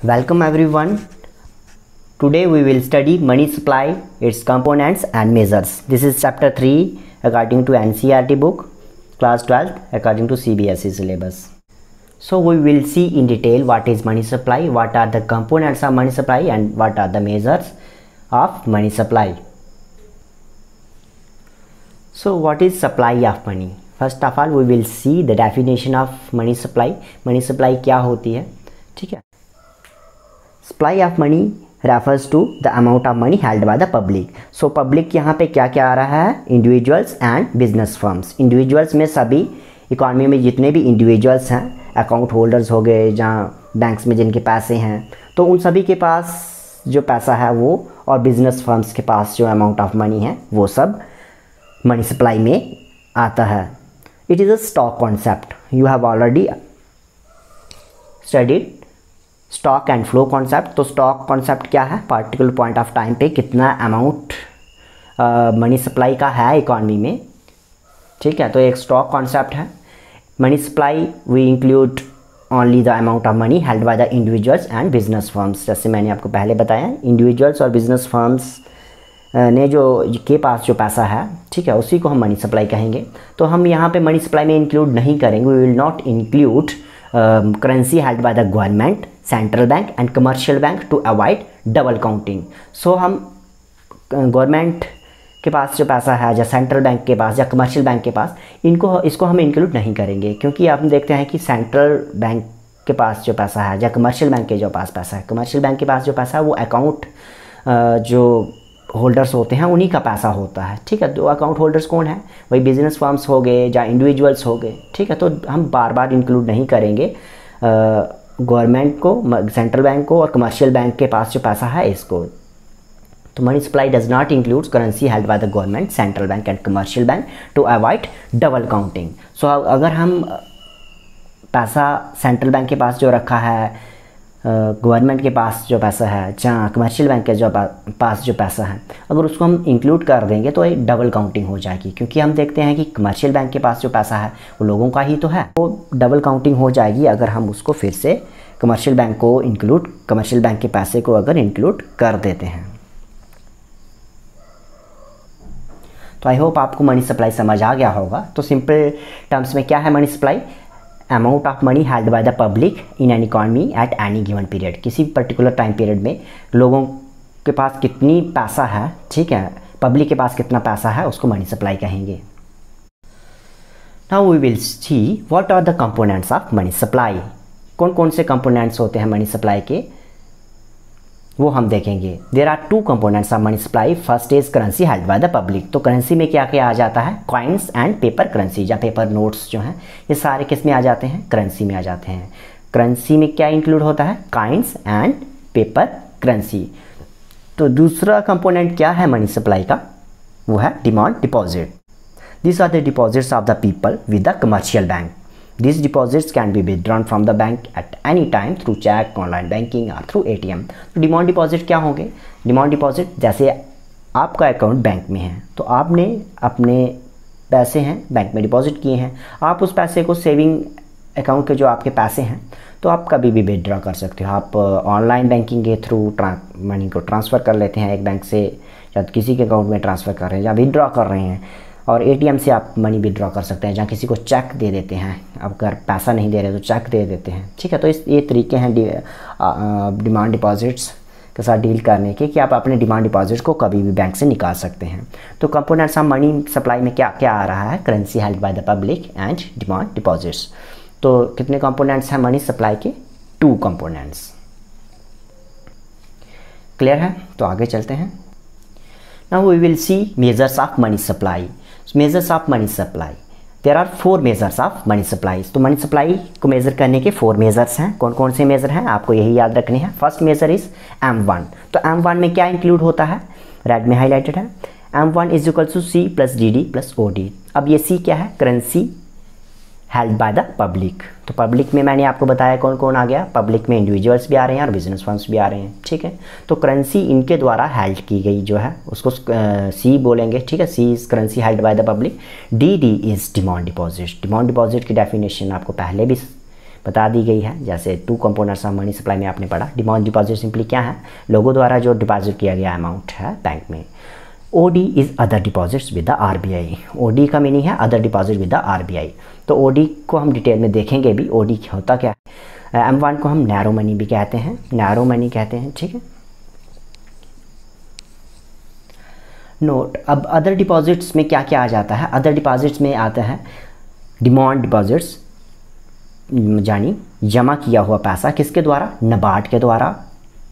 Welcome everyone. Today we will study money supply, its components and measures. This is chapter 3 according to NCERT book, class 12 according to CBSE syllabus. So we will see in detail what is money supply, what are the components of money supply and what are the measures of money supply. So what is supply of money? First of all we will see the definition of money supply. Money supply क्या होती है, ठीक है. Supply of money refers to the amount of money held by the public. So public यहाँ पे क्या क्या आ रहा है? Individuals and business firms. Individuals में सभी इकोनॉमी में जितने भी इंडिविजुअल्स हैं, अकाउंट होल्डर्स हो गए, जहाँ बैंक्स में जिनके पैसे हैं, तो उन सभी के पास जो पैसा है वो, और बिजनेस फर्म्स के पास जो अमाउंट ऑफ मनी है वो सब मनी सप्लाई में आता है. It is a stock concept. You have already studied stock and flow concept. तो स्टॉक कॉन्सेप्ट क्या है? पार्टिकुलर पॉइंट ऑफ टाइम पे कितना अमाउंट मनी सप्लाई का है इकॉनमी में, ठीक है. तो एक स्टॉक कॉन्सेप्ट है. Money supply we include only the amount of money held by the individuals and business firms. जैसे मैंने आपको पहले बताया, इंडिविजुअल्स और बिजनेस फर्म्स ने जो के पास जो पैसा है, ठीक है, उसी को हम मनी सप्लाई कहेंगे. तो हम यहाँ पे मनी सप्लाई में इंक्लूड नहीं करेंगे. We will not include currency held by the government, central bank and commercial bank to avoid double counting. So हम गवर्नमेंट के पास जो पैसा है, या सेंट्रल बैंक के पास, या कमर्शियल बैंक के पास, इसको हम इंक्लूड नहीं करेंगे. क्योंकि आप देखते हैं कि सेंट्रल बैंक के पास जो पैसा है, या कमर्शियल बैंक के जो पास पैसा है, कमर्शियल बैंक के पास जो पैसा है वो अकाउंट जो होल्डर्स होते हैं उन्हीं का पैसा होता है, ठीक है. तो अकाउंट होल्डर्स कौन है? वही बिजनेस फर्म्स हो गए या इंडिविजुअल्स हो गए, ठीक है. तो हम बार बार इंक्लूड नहीं करेंगे गवर्नमेंट को, सेंट्रल बैंक को और कमर्शियल बैंक के पास जो पैसा है इसको. तो money supply does not include currency held by the government, central bank and commercial bank to avoid double counting. So अगर हम पैसा सेंट्रल बैंक के पास जो रखा है, गवर्नमेंट के पास जो पैसा है, जहाँ कमर्शियल बैंक के जो पास जो पैसा है, अगर उसको हम इंक्लूड कर देंगे तो एक डबल काउंटिंग हो जाएगी. क्योंकि हम देखते हैं कि कमर्शियल बैंक के पास जो पैसा है वो लोगों का ही तो है, वो डबल काउंटिंग हो जाएगी अगर हम उसको फिर से कमर्शियल बैंक के पैसे को अगर इंक्लूड कर देते हैं. तो आई होप आपको मनी सप्लाई समझ आ गया होगा. तो सिंपल टर्म्स में क्या है money supply? Amount of money held by the public in an economy at any given period. किसी पर्टिकुलर टाइम पीरियड में लोगों के पास कितनी पैसा है, ठीक है, पब्लिक के पास कितना पैसा है, उसको मनी सप्लाई कहेंगे. Now we will see what are the components of money supply. कौन कौन से कंपोनेंट्स होते हैं मनी सप्लाई के, वो हम देखेंगे. There are two components of money supply. First is currency held by the public. तो करेंसी में क्या क्या आ जाता है? कॉइन्स एंड पेपर करेंसी, या पेपर नोट्स जो हैं, ये सारे किस में आ जाते हैं? करेंसी में आ जाते हैं. करेंसी में क्या इंक्लूड होता है? Coins and paper currency. तो दूसरा कंपोनेंट क्या है मनी सप्लाई का? वो है demand deposit. This are the deposits of the people with the commercial bank. These deposits can be withdrawn from the bank at any time through check, online banking or through ATM. तो demand deposit क्या होंगे? Demand deposit, जैसे आपका account bank में है, तो आपने अपने पैसे हैं बैंक में डिपॉजिट किए हैं, आप उस पैसे को सेविंग अकाउंट के जो आपके पैसे हैं तो आप कभी भी विदड्रॉ कर सकते हो. आप ऑनलाइन बैंकिंग के थ्रू मनी को ट्रांसफ़र कर लेते हैं एक बैंक से, या किसी के अकाउंट में ट्रांसफ़र कर रहे हैं या विदड्रॉ कर रहे हैं. और एटीएम से आप मनी विदड्रॉ कर सकते हैं, जहाँ किसी को चेक दे देते हैं. अब अगर पैसा नहीं दे रहे तो चेक दे देते हैं, ठीक है. तो ये तरीके हैं डिमांड डिपॉजिट्स के साथ डील करने के, कि आप अपने डिमांड डिपॉजिट को कभी भी बैंक से निकाल सकते हैं. तो कंपोनेंट्स ऑफ मनी सप्लाई में क्या क्या आ रहा है? Currency held by the public and demand deposits. तो कितने कंपोनेंट्स हैं मनी सप्लाई के? 2 कंपोनेंट्स. क्लियर है? तो आगे चलते हैं. Now we will see measures of money supply. Measures of money supply. There are 4 measures of money supply. तो मनी सप्लाई को मेज़र करने के 4 मेजर्स हैं. कौन कौन से मेजर हैं आपको यही याद रखने हैं. First measure is M1. तो M1 में क्या इंक्लूड होता है? रेड में हाईलाइटेड है. M1 is equal to C plus DD plus OD. अब ये C क्या है? Currency held by the public. तो पब्लिक में मैंने आपको बताया कौन कौन आ गया. पब्लिक में इंडिविजुअल्स भी आ रहे हैं और बिजनेस फर्म्स भी आ रहे हैं, ठीक है. तो करेंसी इनके द्वारा हेल्ड की गई जो है उसको सी बोलेंगे, ठीक है. C is currency held by the public. D is demand deposit. Demand deposit की डेफिनेशन आपको पहले भी बता दी गई है। जैसे 2 कंपोनेंट्स ऑफ मनी सप्लाई में आपने पढ़ा। डिमांड डिपॉजिट सिंपली क्या है, लोगों द्वारा जो डिपॉजिट किया गया अमाउंट है बैंक में। OD is other deposits with the RBI. OD का मीनिंग है other deposit with the RBI. तो ओडी को हम डिटेल में देखेंगे भी, ओडी होता क्या है। M1 को हम नैरो मनी भी कहते हैं, नैरो मनी कहते हैं, ठीक है। नोट, अब अदर डिपॉजिट्स में क्या क्या आ जाता है। अदर डिपॉजिट्स में आता है डिमांड डिपॉजिट्स, यानी जमा किया हुआ पैसा किसके द्वारा, नबार्ड के द्वारा।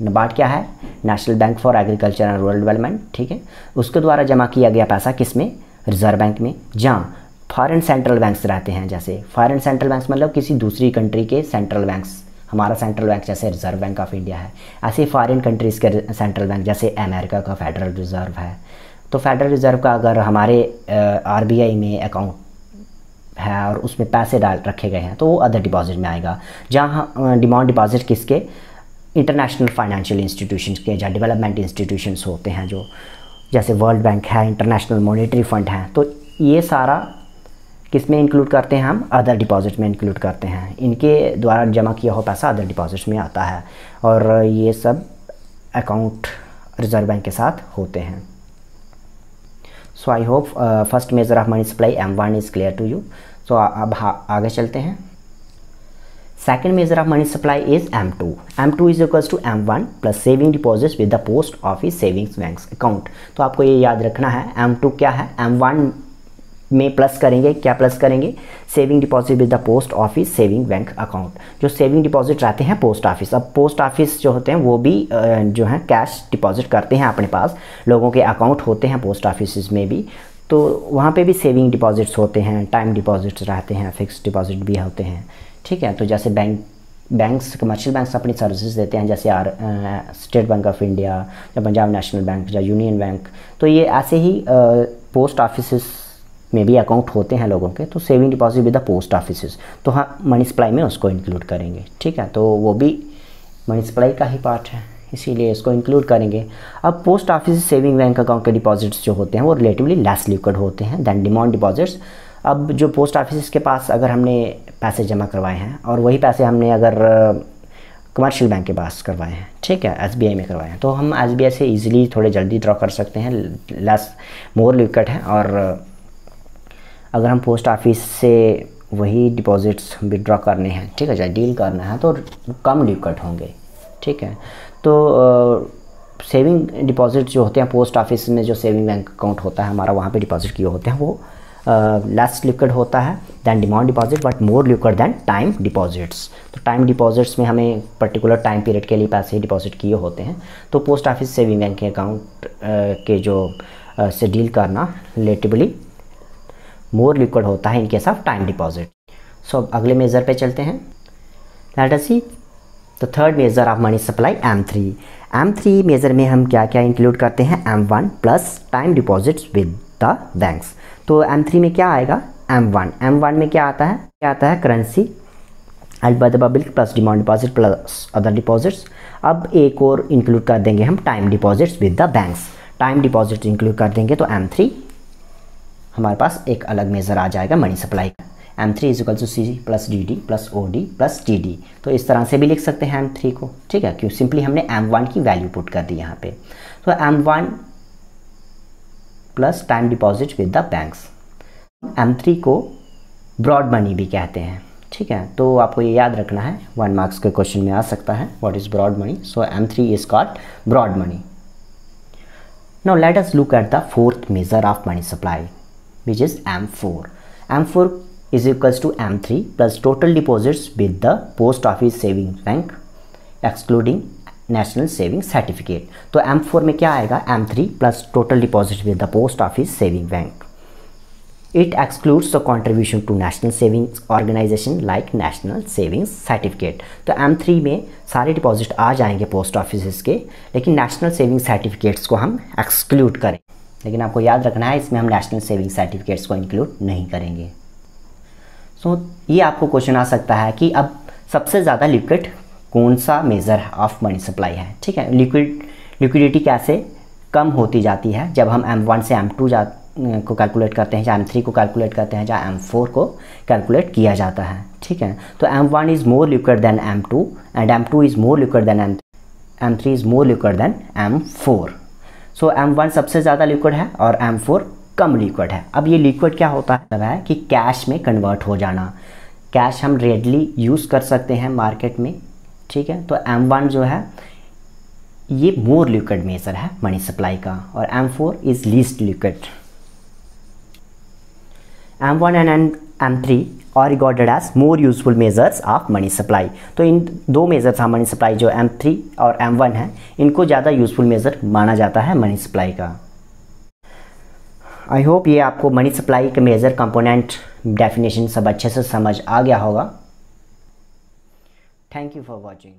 नबार्ड क्या है, national bank for agriculture and rural development, ठीक है। उसके द्वारा जमा किया गया पैसा किस में, रिजर्व बैंक में। जहाँ फॉरेन सेंट्रल बैंक्स रहते हैं, जैसे फॉरेन सेंट्रल बैंक्स मतलब किसी दूसरी कंट्री के सेंट्रल बैंक्स, हमारा सेंट्रल बैंक जैसे रिजर्व बैंक ऑफ इंडिया है, ऐसे फॉरेन कंट्रीज़ के सेंट्रल बैंक जैसे अमेरिका का फेडरल रिजर्व है। तो फेडरल रिजर्व का अगर हमारे आरबीआई में अकाउंट है और उसमें पैसे डाल रखे गए हैं तो वो अदर डिपॉजिट में आएगा। जहाँ डिमांड डिपॉजिट किसके, इंटरनेशनल फाइनेंशियल इंस्टीट्यूशंस के, या डेवलपमेंट इंस्टीट्यूशंस होते हैं जो, जैसे वर्ल्ड बैंक है, इंटरनेशनल मॉनेटरी फंड है, तो ये सारा किस में इंक्लूड करते हैं हम, अदर डिपॉजिट में इंक्लूड करते हैं। इनके द्वारा जमा किया हुआ पैसा अदर डिपॉजिट्स में आता है और ये सब अकाउंट रिजर्व बैंक के साथ होते हैं। So I hope first measure of money supply M1 is clear to you. So अब आगे चलते हैं। Second measure of money supply is M2। M2 is equals to M1 plus saving deposits with the post office savings banks account. तो आपको ये याद रखना है, M2 क्या है, M1 में प्लस करेंगे, क्या प्लस करेंगे, saving deposit with the post office saving bank account. जो सेविंग डिपॉजिट रहते हैं पोस्ट ऑफिस, अब पोस्ट ऑफिस जो होते हैं वो भी जो है कैश डिपॉजिट करते हैं अपने पास, लोगों के अकाउंट होते हैं पोस्ट ऑफिस में भी, तो वहाँ पे भी सेविंग डिपॉजिट्स होते हैं, टाइम डिपॉजिट्स रहते हैं, फिक्स डिपॉजिट भी होते हैं, ठीक है। तो जैसे बैंक्स, कमर्शियल बैंक्स अपनी सर्विसेज देते हैं, जैसे स्टेट बैंक ऑफ इंडिया या पंजाब नेशनल बैंक या यूनियन बैंक, तो ये ऐसे ही पोस्ट ऑफिस में भी अकाउंट होते हैं लोगों के। तो saving deposit with the post office, तो हाँ मनी सप्लाई में उसको इंक्लूड करेंगे, ठीक है। तो वो भी मनी सप्लाई का ही पार्ट है, इसीलिए इसको इंक्लूड करेंगे। अब post office saving bank account के डिपॉजिट्स जो होते हैं वो रिलेटिवली लेस लिक्विड होते हैं दैन डिमांड डिपॉजिट्स। अब जो पोस्ट ऑफिस के पास अगर हमने पैसे जमा करवाए हैं और वही पैसे हमने अगर कमर्शियल बैंक के पास करवाए हैं, ठीक है, SBI में करवाए हैं, तो हम SBI से ईजिली थोड़े जल्दी ड्रॉ कर सकते हैं, लेस मोर लिक्विड है। और अगर हम पोस्ट ऑफिस से वही डिपॉजिट्स विड्रॉ करने हैं, ठीक है, चाहे डील करना है, तो कम लिक्विड होंगे, ठीक है। तो सेविंग डिपॉजिट जो होते हैं पोस्ट ऑफिस में, जो सेविंग बैंक अकाउंट होता है हमारा, वहाँ पे डिपॉजिट किए होते हैं, वो लेस लिक्विड होता है than demand deposit, but more liquid than time deposits. तो टाइम डिपॉजिट्स में हमें पर्टिकुलर टाइम पीरियड के लिए पैसे डिपॉजिट किए होते हैं, तो पोस्ट ऑफिस सेविंग बैंक के अकाउंट के जो से डील करना रिलेटिवली मोर लिक्विड होता है in case of time deposit. So अब अगले मेजर पे चलते हैं। Let us see the third measure of money supply M3। M3 measure में हम क्या क्या इंक्लूड करते हैं, M1 plus time deposits with the banks. तो M3 में क्या आएगा, M1 में क्या आता है, currency held by the public plus demand deposit plus other deposits. अब एक और इंक्लूड कर देंगे हम time deposits with the banks. Time deposit include कर देंगे तो M3 हमारे पास एक अलग मेज़र आ जाएगा मनी सप्लाई का। M3 is equal to C plus DD plus OD plus TD। तो इस तरह से भी लिख सकते हैं M3 को, ठीक है, क्यों, सिंपली हमने M1 की वैल्यू पुट कर दी यहाँ पे। तो M1 plus time deposit with the banks. M3 को ब्रॉड मनी भी कहते हैं, ठीक है। तो आपको ये याद रखना है, 1 मार्क्स के क्वेश्चन में आ सकता है, what is broad money. So M3 is called broad money. Now let us look at the fourth measure of money supply, which is M4. M4 is equals to M3 plus total deposits with the post office savings bank excluding national savings certificate. तो M4 में क्या आएगा, M3 plus total deposit with the post office saving bank. It excludes the contribution to national savings organization like national savings certificate. तो M3 में सारे deposit आ जाएंगे post office के, लेकिन नेशनल सेविंग सर्टिफिकेट्स को हम एक्सक्लूड करें। लेकिन आपको याद रखना है, इसमें हम नेशनल सेविंग सर्टिफिकेट्स को इंक्लूड नहीं करेंगे। सो ये आपको क्वेश्चन आ सकता है कि अब सबसे ज़्यादा लिक्विड कौन सा मेज़र ऑफ मनी सप्लाई है, ठीक है। लिक्विडिटी कैसे कम होती जाती है जब हम M1 से M2 को कैलकुलेट करते हैं, जहाँ M3 को कैलकुलेट करते हैं, जहाँ M4 को कैलकुलेट किया जाता है। ठीक है, तो M1 is more liquid than M2 and M2 is more liquid than M3 is more liquid than M4। So M1 सबसे ज़्यादा लिक्विड है और M4 कम लिक्विड है। अब ये लिक्विड क्या होता है, मतलब है कि कैश में कन्वर्ट हो जाना। कैश हम रेडली यूज़ कर सकते हैं मार्केट में। ठीक है, तो M1 जो है ये मोर लिक्विड मेजर है मनी सप्लाई का, और M4 is least liquid. M1 and M3 are regarded as more useful measures of money supply। तो इन दो मेजर्स हैं मनी सप्लाई, जो M3 और M1 है, इनको ज़्यादा यूजफुल मेजर माना जाता है मनी सप्लाई का। आई होप ये आपको मनी सप्लाई के मेजर कंपोनेंट डेफिनेशन सब अच्छे से समझ आ गया होगा। Thank you for watching.